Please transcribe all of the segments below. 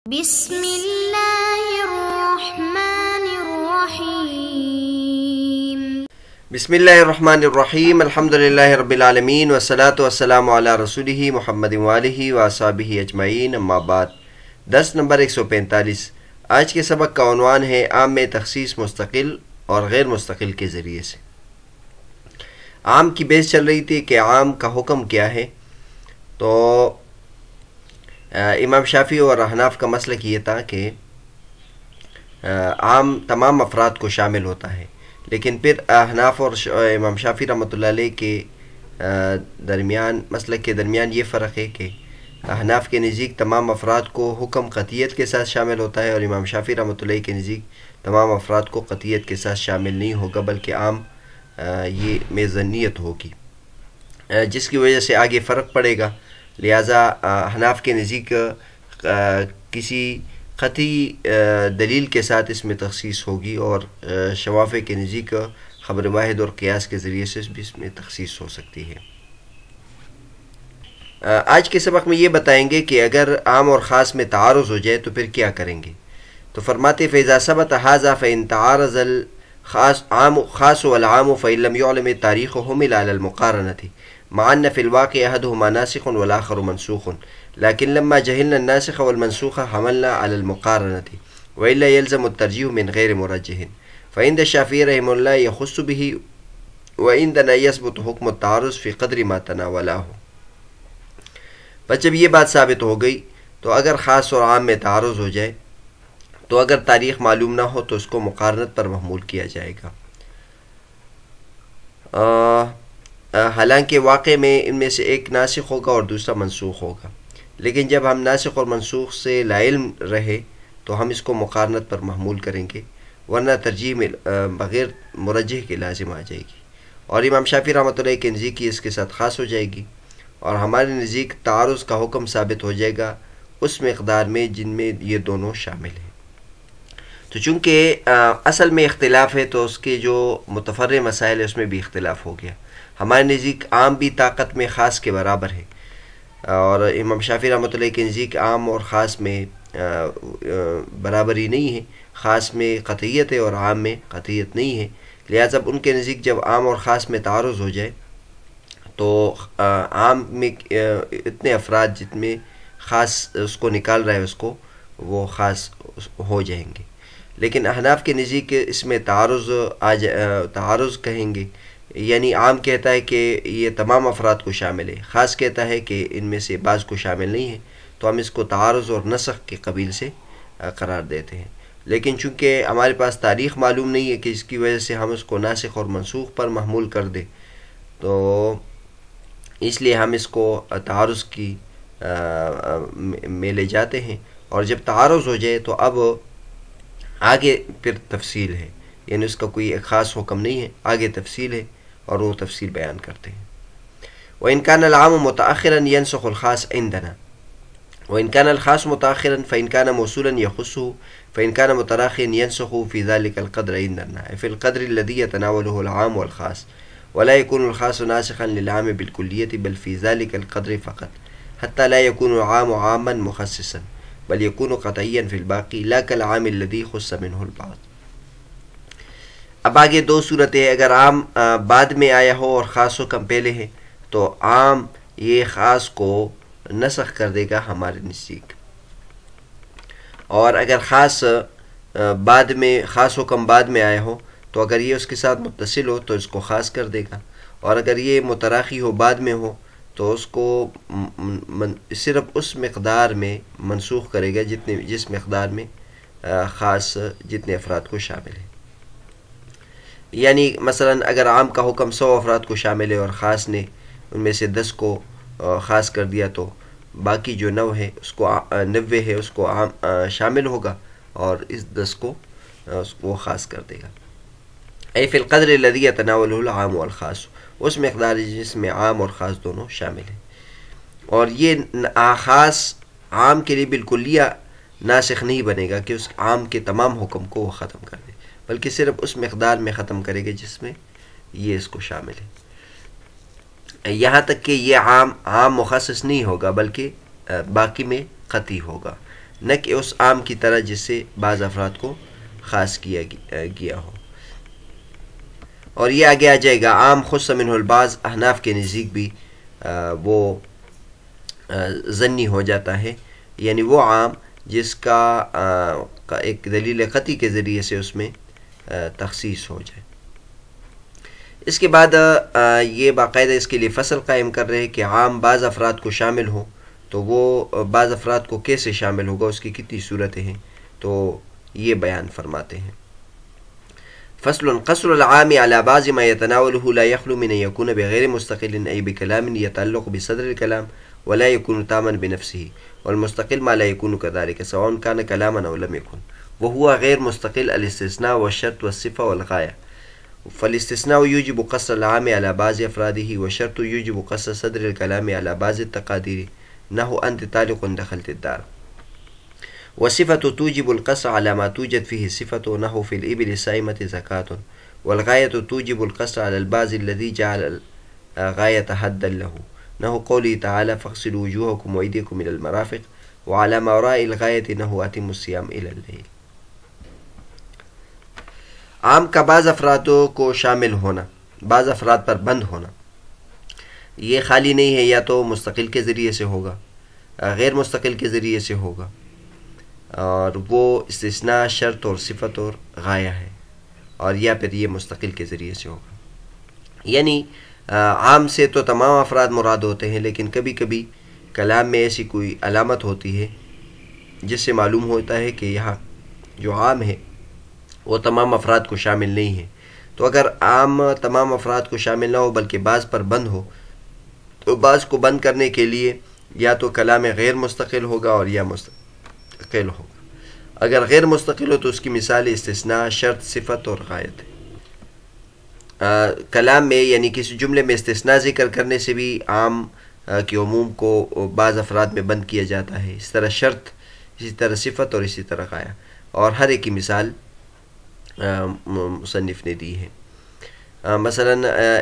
بسم اللہ الرحمن الرحیم بسم اللہ الرحمن الرحیم الحمدللہ رب العالمین والصلاة والسلام علی رسولہ محمد وآلہ واصحابہ اجمعین اما بعد۔ درس نمبر 145۔ آج کے سبق کا عنوان ہے عام میں تخصیص مستقل اور غیر مستقل کے ذریعے سے۔ عام کی بحث چل رہی تھی کہ عام کا حکم کیا ہے، تو امام شافعی اور احناف کا مسلک یہ تھا کہ عام تمام افراد کو شامل ہوتا ہے، لیکن پھر احناف اور امام شافعی رحمۃ اللہ علیہ کے مسلک کے درمیان یہ فرق ہے کہ احناف کے نزدیک تمام افراد کو حکم قطعیت کے ساتھ شامل ہوتا ہے، اور امام شافعی رحمۃ اللہ علیہ کے نزدیک تمام افراد کو قطعیت کے ساتھ شامل نہیں ہوگا، بلکہ عام یہ میزنیت ہوگی، جس کی وجہ سے آگے فرق پڑے گا۔ لہٰذا احناف کے نزدیک کسی قطعی دلیل کے ساتھ اس میں تخصیص ہوگی، اور شوافع کے نزدیک خبر واحد اور قیاس کے ذریعے سے بھی اس میں تخصیص ہو سکتی ہے۔ آج کے سبق میں یہ بتائیں گے کہ اگر عام اور خاص میں تعارض ہو جائے تو پھر کیا کریں گے۔ تو فرماتے فَإِذَا ثَبَتَ هَذَا فَإِن تَعَارَضَ الخاص والعام فإن لم يعلم التاريخ حمل على المقارنة مع أن في الواقع أحدهما ناسخ والآخر منسوخ، لكن لما جهلنا الناسخ والمنسوخ حملنا على المقارنة، وإلا يلزم الترجيح من غير مرجح، فعند الشافعي رحمه الله يخص به، وعندنا يثبت حكم التعارض في قدر ما تناوله۔ بس جب یہ بات ثابت ہو گئی تو اگر خاص اور عام میں تعارض ہو جائے تو اگر تاریخ معلوم نہ ہو تو اس کو مقارنت پر محمول کیا جائے گا۔ حالانکہ واقع میں ان میں سے ایک ناسخ ہوگا اور دوسرا منسوخ ہوگا، لیکن جب ہم ناسخ اور منسوخ سے لا علم رہے تو ہم اس کو مقارنت پر محمول کریں گے، ورنہ ترجیح میں بغیر مرجح کے لازم آ جائے گی، اور امام شافعی رحمۃ اللہ کے نزدیک اس کے ساتھ خاص ہو جائے گی، اور ہمارے نزدیک تعارض کا حکم ثابت ہو جائے گا اس مقدار میں جن میں یہ دونوں شامل ہیں۔ تو چونکہ اصل میں اختلاف ہے تو اس کے جو متفرع مسائل ہے اس میں بھی اختلاف ہو گیا۔ ہمارے نزدیک عام بھی طاقت میں خاص کے برابر ہے، اور امام شافعی رحمۃ اللہ کے نزدیک عام اور خاص میں برابری نہیں ہے، خاص میں قطعیت ہے اور عام میں قطعیت نہیں ہے، لہٰذا ان کے نزدیک جب عام اور خاص میں تعارض ہو جائے تو عام میں اتنے افراد جت میں خاص اس کو نکال رہا ہے اس کو وہ خاص ہو جائیں گے، لیکن احناف کے نزدیک اس میں تعارض کہیں گے، یعنی عام کہتا ہے کہ یہ تمام افراد کو شامل ہے، خاص کہتا ہے کہ ان میں سے بعض کو شامل نہیں ہے، تو ہم اس کو تعارض اور نسخ کے قبیل سے قرار دیتے ہیں۔ لیکن چونکہ ہمارے پاس تاریخ معلوم نہیں ہے کہ اس کی وجہ سے ہم اس کو ناسخ اور منسوخ پر محمول کر دیں، تو اس لیے ہم اس کو تعارض کی میں لے جاتے ہیں، اور جب تعارض ہو جائے تو اب آگے پھر تفصیل ہے، یعنی اس کا کوئی ایک خاص حکم نہیں ہے، آگے تفصیل ہے اور وہ تفصیل بیان کرتے ہیں۔ وَإِنْ كَانَ الْعَامُ مُتَأَخِّرًا يَنْسُخُ الْخَاصَ عِنْدَنَا وَإِنْ كَانَ الْخَاصُ مُتَأَخِّرًا فَإِنْ كَانَ مَوْصُولًا يَخُصُّهُ فَإِنْ كَانَ مُتَرَاخِيًا يَنْسُخُ فِي ذَلِكَ الْقَدْرِ عِنْدَنَا فِي الْقَدْرِ الَّذِي يَتَنَاوَلُهُ الْعَامُ وَالْخَاصُ وَلَا يَكُونُ الْخَاصُ نَاسِخًا لِلْعَامِ بِالْكُلِّيَّةِ بَلْ فِي ذَلِكَ الْقَدْرِ فَقَطْ حَتَّى لَا يَكُونُ الْعَامُ عَامًا مُخَصِّصًا بل يكون قطعيا في الباقي لا كالعام الذي خص منه البعض۔ اب آگے دو صورتیں، اگر عام بعد میں آیا ہو اور خاص حکم پہلے ہے تو عام یہ خاص کو نسخ کر دے گا ہمارے نزدیک، اور اگر خاص حکم بعد میں آیا ہو تو اگر یہ اس کے ساتھ متصل ہو تو اس کو خاص کر دے گا، اور اگر یہ متراخی ہو بعد میں ہو تو اس کو صرف اس مقدار میں منسوخ کرے گا جس مقدار میں خاص جتنے افراد کو شامل ہے۔ یعنی مثلا اگر عام کا حکم 100 افراد کو شامل ہے اور خاص نے ان میں سے 10 کو خاص کر دیا تو باقی جو 9 ہے اس کو 90 ہے اس کو عام شامل ہوگا، اور اس 10 کو وہ خاص کر دے گا۔ اے فی القدر الذی یتناولہ العام والخاص، اس مقدار جس میں عام اور خاص دونوں شامل ہیں، اور یہ خاص عام کے لیے بالکلیہ ناسخ نہیں بنے گا کہ اس عام کے تمام حکم کو وہ ختم کر دے، بلکہ صرف اس مقدار میں ختم کرے گا جس میں یہ اس کو شامل ہے، یہاں تک کہ یہ عام مخصص نہیں ہوگا بلکہ باقی میں قطعی ہوگا، نہ کہ اس عام کی طرح جس سے بعض افراد کو خاص کیا گیا ہو. اور یہ آگے آ جائے گا. عام خص منہ البعض احناف کے نزدیک بھی وہ ضنی ہو جاتا ہے، یعنی وہ عام جس کا ایک دلیل قطعی کے ذریعے سے اس میں تخصیص ہو جائے. اس کے بعد یہ باقاعدہ اس کے لیے فصل قائم کر رہے کہ عام بعض افراد کو شامل ہوں تو وہ بعض افراد کو کیسے شامل ہوگا، اس کی کتنی صورتیں ہیں، تو یہ بیان فرماتے ہیں. فصل قصر العام على بعض ما يتناوله لا يخلو من أن يكون بغير مستقل أي بكلام يتعلق بصدر الكلام ولا يكون تاما بنفسه، والمستقل ما لا يكون كذلك سواء كان كلاما أو لم يكن، وهو غير مستقل الاستثناء والشرط والصفة والغاية. فالاستثناء يوجب قصر العام على بعض أفراده، والشرط يوجب قصر صدر الكلام على بعض التقادير نحو أنت طالق دخلت الدار. والصفة توجب القصر على ما توجد فيه الصفة نحو في الإبل السائمة زكاة، والغاية توجب القصر على البعض الذي جعل غاية حدا له نحو قوله تعالى فاغسلوا وجوهكم وأيديكم إلى المرافق، وعلى ما وراء الغاية نحو أتموا الصيام إلى الليل. عام کا بعض افرادوں کو شامل ہونا، بعض افراد پر بند ہونا، یہ خالی نہیں ہے، یا تو مستقل کے ذریعے سے ہوگا، غیر مستقل کے ذریعے سے ہوگا، اور وہ استثناء شرط اور صفت اور غایہ ہے، اور یا پھر یہ مستقل کے ذریعے سے ہوگا. یعنی عام سے تو تمام افراد مراد ہوتے ہیں، لیکن کبھی کبھی کلام میں ایسی کوئی علامت ہوتی ہے جس سے معلوم ہوتا ہے کہ یہاں جو عام ہے وہ تمام افراد کو شامل نہیں ہے. تو اگر عام تمام افراد کو شامل نہ ہو بلکہ بعض پر بند ہو، تو بعض کو بند کرنے کے لیے یا تو کلام غیر مستقل ہوگا اور یا مستقل ہوگا. اگر غیر مستقل ہو تو اس کی مثال استثناء شرط صفت اور غایت ہے. کلام میں یعنی کسی جملے میں استثناء ذکر کرنے سے بھی عام کے عموم کو بعض افراد میں بند کیا جاتا ہے. اس طرح شرط، اسی طرح صفت اور اسی طرح غایہ، اور ہر ایک کی مثال مصنف نے دی ہے. مثلا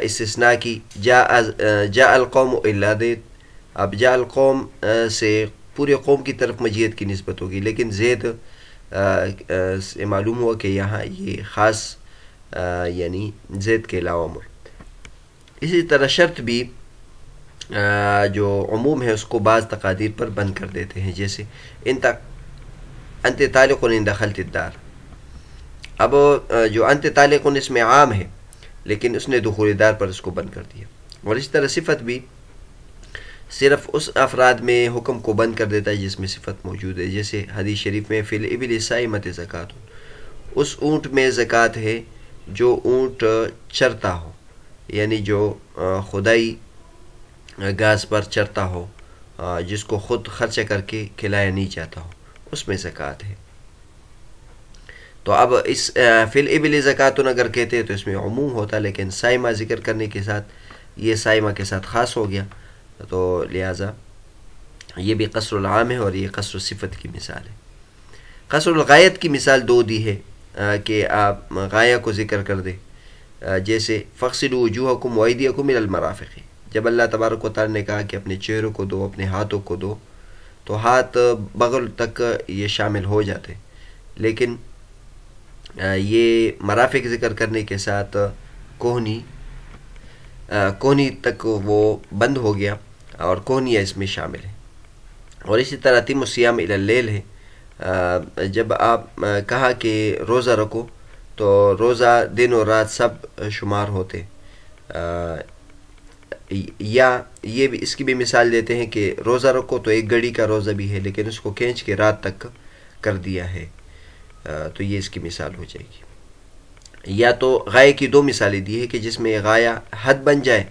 استثناء کی جاء القوم الا زید، اب جاء القوم سے پورے قوم کی طرف مجیت کی نسبت ہوگی، لیکن زید سے معلوم ہوا کہ یہاں یہ خاص یعنی زید کے علاوہ مراد. اسی طرح شرط بھی جو عموم ہے اس کو بعض تقادیر پر بند کر دیتے ہیں، جیسے انت طالق ان دخلت الدار. اب جو انت طالق اس میں عام ہے، لیکن اس نے دخول دار پر اس کو بند کر دیا. اور اس طرح صفت بھی صرف اس افراد میں حکم کو بند کر دیتا ہے جس میں صفت موجود ہے، جیسے حدیث شریف میں فی الابل السائمۃ زکوۃ، اس اونٹ میں زکوٰۃ ہے جو اونٹ چرتا ہو، یعنی جو خدائی گھاس پر چرتا ہو، جس کو خود خرچہ کر کے کھلایا نہیں جاتا ہو، اس میں زکوٰۃ ہے. تو اب اس فی الابل زکوۃ اگر کہتے تو اس میں عموم ہوتا، لیکن سائمہ ذکر کرنے کے ساتھ یہ سائمہ کے ساتھ خاص ہو گیا، تو لہٰذا یہ بھی قصر العام ہے اور یہ قصر الصفت کی مثال ہے. قصر الغایت کی مثال دو دی ہے کہ آپ غایہ کو ذکر کر دیں، جیسے فاغسلوا وجوہکم وایدیکم الی المرافق. جب اللہ تبارک و تعالیٰ نے کہا کہ اپنے چہروں کو دو، اپنے ہاتھوں کو دو، تو ہاتھ بغل تک یہ شامل ہو جاتے، لیکن یہ مرافق ذکر کرنے کے ساتھ کوہنی تک وہ بند ہو گیا، اور کوہنیاں اس میں شامل ہیں. اور اسی طرح اتموا الصیام الی اللیل ہے. جب آپ کہا کہ روزہ رکھو تو روزہ دن اور رات سب شمار ہوتے. یا یہ بھی اس کی بھی مثال دیتے ہیں کہ روزہ رکھو تو ایک گھڑی کا روزہ بھی ہے، لیکن اس کو کھینچ کے رات تک کر دیا ہے، تو یہ اس کی مثال ہو جائے گی. یا تو غایہ کی دو مثالیں دی ہے کہ جس میں غایہ حد بن جائے،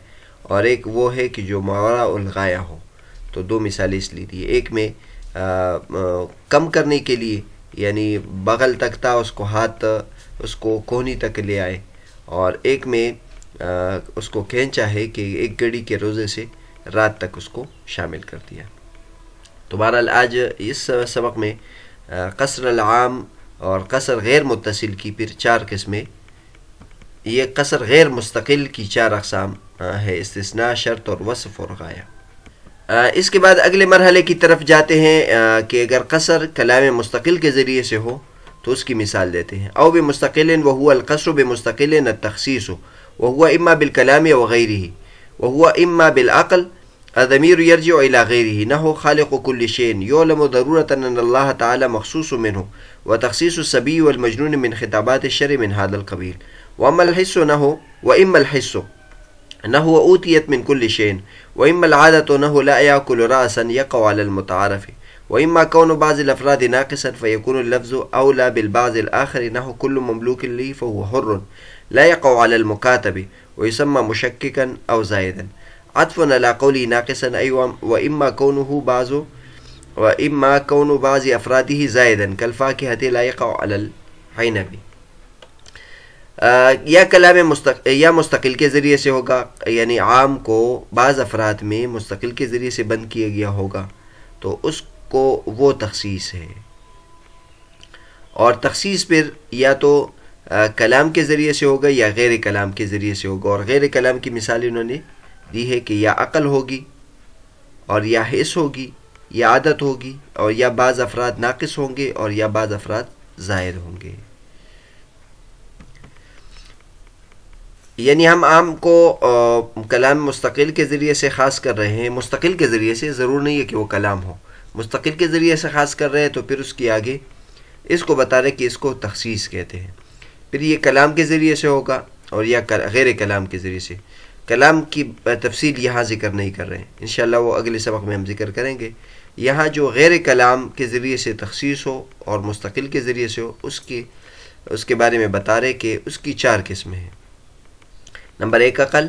اور ایک وہ ہے کہ جو ماوراء الغایہ ہو. تو دو مثالیں اس لیے دی. ایک میں کم کرنے کے لیے، یعنی بغل تک تھا اس کو ہاتھ اس کو کوہنی تک لے آئے، اور ایک میں اس کو کھینچا ہے کہ ایک گھڑی کے روزے سے رات تک اس کو شامل کر دیا. تو بہرحال آج اس سبق میں قصر العام اور قصر غیر متصل کی پھر چار قسمیں. یہ قصر غیر مستقل کی چار اقسام ہے: استثناء، شرط اور وصف اور غایہ. اس کے بعد اگلے مرحلے کی طرف جاتے ہیں کہ اگر قصر کلام مستقل کے ذریعے سے ہو تو اس کی مثال دیتے ہیں. او بمستقل وهو القصر بمستقل التخصيص وهو اما بالكلام وغيره وهو اما بالعقل الضمير يرجع الى غيره نحو خالق كل شيء يعلم ضرورة ان الله تعالى مخصوص منه وتخصيص الصبي والمجنون من خطابات الشرع من هذا القبيل. واما الحس انه اوتيت من كل شيء واما العادة انه لا يأكل رأسا يقع على المتعارف واما كون بعض الافراد ناقصا فيكون اللفظ اولى بالبعض الاخر انه كل مملوك لي فهو حر لا يقع على المكاتب ويسمى مشككا او زائدا عطفا على قوله ناقصا ايوه واما كون بعض افراده زائدا كالفاكهة لا يقع على العنب. یا کلام مستقل کے ذریعے سے ہوگا، یعنی عام کو بعض افراد میں مستقل کے ذریعے سے بند کیا گیا ہوگا تو اس کو وہ تخصیص ہے. اور تخصیص پھر یا تو کلام کے ذریعے سے ہوگا یا غیر کلام کے ذریعے سے ہوگا. اور غیر کلام کی مثال انہوں نے دی ہے کہ یا عقل ہوگی اور یا حس ہوگی یا عادت ہوگی اور یا بعض افراد ناقص ہوں گے اور یا بعض افراد زائد ہوں گے. یعنی ہم عام کو کلام مستقل کے ذریعے سے خاص کر رہے ہیں. مستقل کے ذریعے سے ضرور نہیں ہے کہ وہ کلام ہو، مستقل کے ذریعے سے خاص کر رہے ہیں تو پھر اس کی آگے اس کو بتا رہے کہ اس کو تخصیص کہتے ہیں. پھر یہ کلام کے ذریعے سے ہوگا اور یا غیر کلام کے ذریعے سے. کلام کی تفصیل یہاں ذکر نہیں کر رہے ہیں، انشاءاللہ وہ اگلے سبق میں ہم ذکر کریں گے. یہاں جو غیر کلام کے ذریعے سے تخصیص ہو اور مستقل کے ذریعے سے ہو اس کے بارے میں بتا رہے کہ اس کی 4 قسمیں ہیں. نمبر 1 عقل،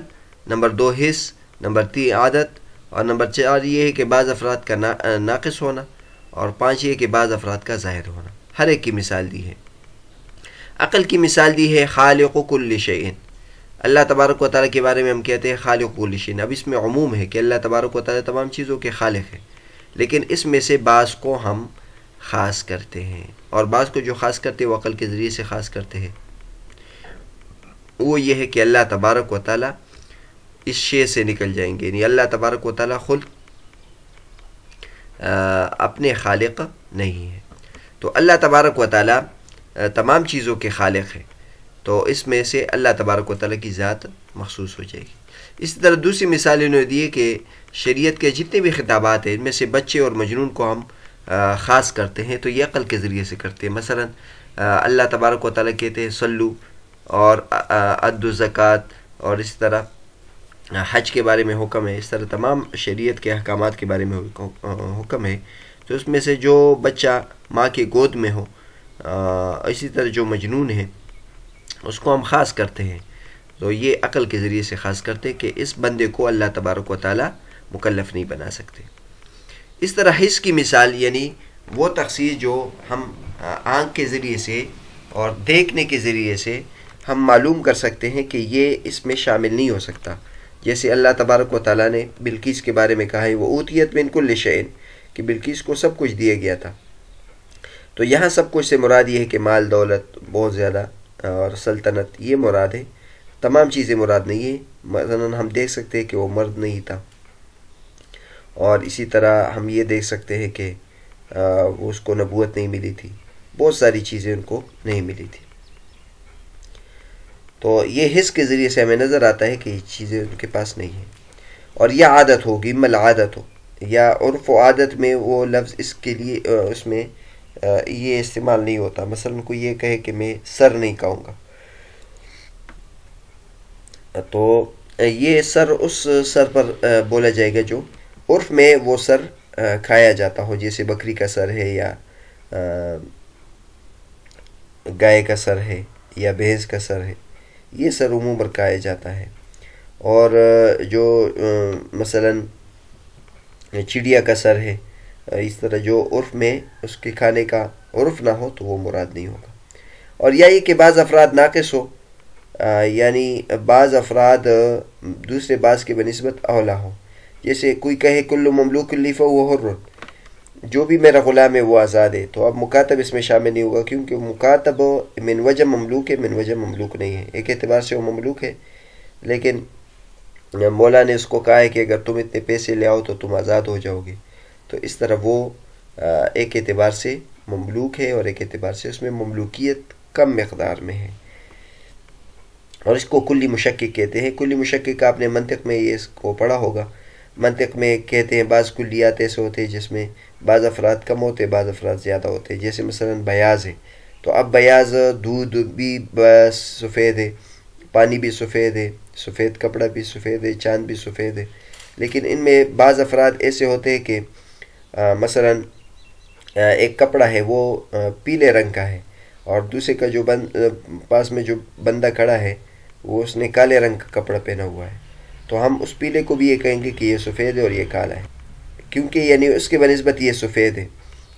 نمبر 2 حس، نمبر 3 عادت اور نمبر 4 یہ ہے کہ بعض افراد کا ناقص ہونا اور 5 یہ کہ بعض افراد کا ظاہر ہونا. ہر ایک کی مثال دی ہے. عقل کی مثال دی ہے خالق کل شیء. اللہ تبارک و تعالیٰ کے بارے میں ہم کہتے ہیں خالق کل شیء. اب اس میں عموم ہے کہ اللہ تبارک و تعالیٰ تمام چیزوں کے خالق ہے، لیکن اس میں سے بعض کو ہم خاص کرتے ہیں اور بعض کو جو خاص کرتے ہیں وہ عقل کے ذریعے سے خاص کرتے ہیں. وہ یہ ہے کہ اللہ تبارک و تعالیٰ اس شے سے نکل جائیں گے، یعنی اللہ تبارک و تعالیٰ خود اپنے خالق نہیں ہے. تو اللہ تبارک و تعالیٰ تمام چیزوں کے خالق ہے، تو اس میں سے اللہ تبارک و تعالیٰ کی ذات مخصوص ہو جائے گی. اسی طرح دوسری مثال انہوں نے دی ہے کہ شریعت کے جتنے بھی خطابات ہیں ان میں سے بچے اور مجنون کو ہم خاص کرتے ہیں تو یہ عقل کے ذریعے سے کرتے ہیں. مثلا اللہ تبارک و تعالیٰ کہتے ہیں صلو اور ادو زکوٰۃ اور اس طرح حج کے بارے میں حکم ہے، اس طرح تمام شریعت کے احکامات کے بارے میں حکم ہے. تو اس میں سے جو بچہ ماں کے گود میں ہو، اسی طرح جو مجنون ہے اس کو ہم خاص کرتے ہیں. تو یہ عقل کے ذریعے سے خاص کرتے کہ اس بندے کو اللہ تبارک و تعالیٰ مکلف نہیں بنا سکتے. اس طرح حس کی مثال یعنی وہ تخصیص جو ہم آنکھ کے ذریعے سے اور دیکھنے کے ذریعے سے ہم معلوم کر سکتے ہیں کہ یہ اس میں شامل نہیں ہو سکتا. جیسے اللہ تبارک و تعالیٰ نے بلقیس کے بارے میں کہا ہے وہ اوتیت من کل شیء، کہ بلقیس کو سب کچھ دیا گیا تھا. تو یہاں سب کچھ سے مراد یہ ہے کہ مال دولت بہت زیادہ اور سلطنت یہ مراد ہے، تمام چیزیں مراد نہیں ہیں. مثلا ہم دیکھ سکتے ہیں کہ وہ مرد نہیں تھا، اور اسی طرح ہم یہ دیکھ سکتے ہیں کہ اس کو نبوت نہیں ملی تھی، بہت ساری چیزیں ان کو نہیں ملی تھی. تو یہ حس کے ذریعے سے ہمیں نظر آتا ہے کہ یہ چیزیں ان کے پاس نہیں ہیں. اور یہ عادت ہوگی مل عادت ہو، یا عرف و عادت میں وہ لفظ اس کے لیے اس میں یہ استعمال نہیں ہوتا. مثلا کوئی یہ کہے کہ میں سر نہیں کھاؤں گا، تو یہ سر اس سر پر بولا جائے گا جو عرف میں وہ سر کھایا جاتا ہو، جیسے بکری کا سر ہے یا گائے کا سر ہے یا بھینس کا سر ہے، یہ سر عموم پر کھایا جاتا ہے. اور جو مثلا چڑیا کا سر ہے، اس طرح جو عرف میں اس کے کھانے کا عرف نہ ہو تو وہ مراد نہیں ہوگا. اور یا یہ کہ بعض افراد ناقص ہو، یعنی بعض افراد دوسرے بعض کے بنسبت اولا ہو. جیسے کوئی کہے کل مملوک لی فہو حر، جو بھی میرا غلام ہے وہ آزاد ہے، تو اب مکاتب اس میں شامل نہیں ہوگا کیونکہ مکاتب من وجہ مملوک ہے، من وجہ مملوک نہیں ہے. ایک اعتبار سے وہ مملوک ہے لیکن مولا نے اس کو کہا ہے کہ اگر تم اتنے پیسے لے آؤ تو تم آزاد ہو جاؤ گے، تو اس طرح وہ ایک اعتبار سے مملوک ہے اور ایک اعتبار سے اس میں مملوکیت کم مقدار میں ہے، اور اس کو کلی مشکک کہتے ہیں۔ کلی مشکک آپ نے منطق میں یہ اس کو پڑھا ہوگا، منطق میں کہتے ہیں بعض کلیات ایسے ہوتے ہیں جس میں بعض افراد کم ہوتے ہیں، بعض افراد زیادہ ہوتے ہیں، جیسے مثلا بیاض ہے، تو اب بیاض دودھ بھی بس سفید ہے، پانی بھی سفید ہے، سفید کپڑا بھی سفید ہے، چاند بھی سفید ہے، لیکن ان میں بعض افراد ایسے ہوتے ہیں کہ مثلا ایک کپڑا ہے وہ پیلے رنگ کا ہے، اور دوسرے کا جو پاس میں جو بندہ کھڑا ہے وہ اس نے کالے رنگ کا کپڑا پہنا ہوا ہے، تو ہم اس پیلے کو بھی یہ کہیں گے کہ یہ سفید ہے اور یہ کالا ہے، کیونکہ یعنی اس کے بنسبت یہ سفید ہے۔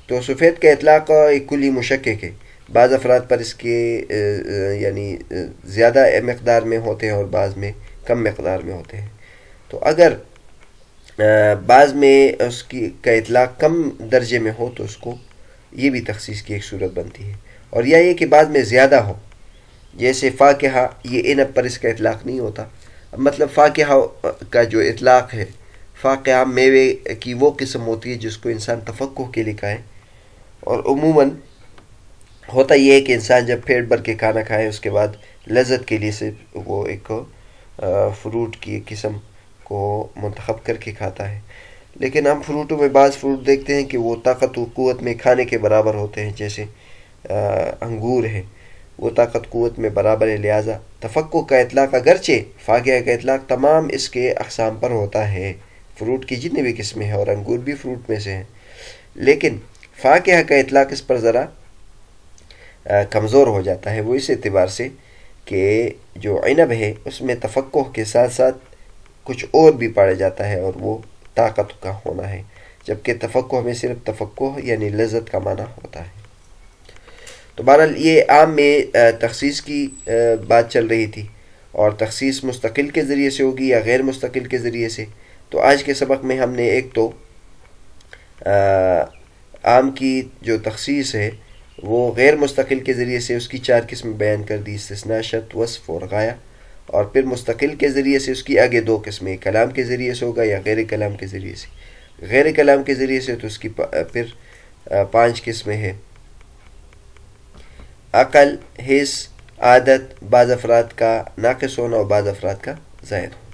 تو سفید کا اطلاق ایک کلی مشکک ہے، بعض افراد پر اس کے یعنی زیادہ مقدار میں ہوتے ہیں اور بعض میں کم مقدار میں ہوتے ہیں، تو اگر بعض میں اس کی کا اطلاق کم درجے میں ہو تو اس کو یہ بھی تخصیص کی ایک صورت بنتی ہے، اور یہ کہ بعض میں زیادہ ہو، جیسے فاکہہ، یہ عنب پر اس کا اطلاق نہیں ہوتا، مطلب فاکہہ کا جو اطلاق ہے، فاکہہ میوے کی وہ قسم ہوتی ہے جس کو انسان تفقہ کے لیے کھائے، اور عموماً ہوتا یہ ہے کہ انسان جب پیٹ بھر کے کھانا کھائے اس کے بعد لذت کے لیے سے وہ ایک فروٹ کی قسم کو منتخب کر کے کھاتا ہے، لیکن ہم فروٹوں میں بعض فروٹ دیکھتے ہیں کہ وہ طاقت و قوت میں کھانے کے برابر ہوتے ہیں، جیسے انگور ہے، وہ طاقت قوت میں برابر ہے، لہٰذا تفقہ کا اطلاق اگرچہ فاکہہ کا اطلاق تمام اس کے اقسام پر ہوتا ہے، فروٹ کی جتنی بھی قسمیں ہیں، اور انگور بھی فروٹ میں سے ہیں، لیکن فاکہہ کا اطلاق اس پر ذرا کمزور ہو جاتا ہے، وہ اس اعتبار سے کہ جو عنب ہے اس میں تفقہ کے ساتھ ساتھ کچھ اور بھی پایا جاتا ہے، اور وہ طاقت کا ہونا ہے، جبکہ تفقہ میں صرف تفقہ یعنی لذت کا معنی ہوتا ہے۔ تو بہرحال یہ عام میں تخصیص کی بات چل رہی تھی، اور تخصیص مستقل کے ذریعے سے ہوگی یا غیر مستقل کے ذریعے سے، تو آج کے سبق میں ہم نے ایک تو عام کی جو تخصیص ہے وہ غیر مستقل کے ذریعے سے اس کی 4 قسم بیان کر دی، استثناء، شرط، وصف اور غایہ، اور پھر مستقل کے ذریعے سے اس کی آگے 2 قسمیں، کلام کے ذریعے سے ہوگا یا غیر کلام کے ذریعے سے۔ غیر کلام کے ذریعے سے تو اس کی پھر 5 قسمیں ہیں، عقل، حس، عادت، بعض افراد کا ناقص ہونا اور بعض افراد کا زائد ہونا۔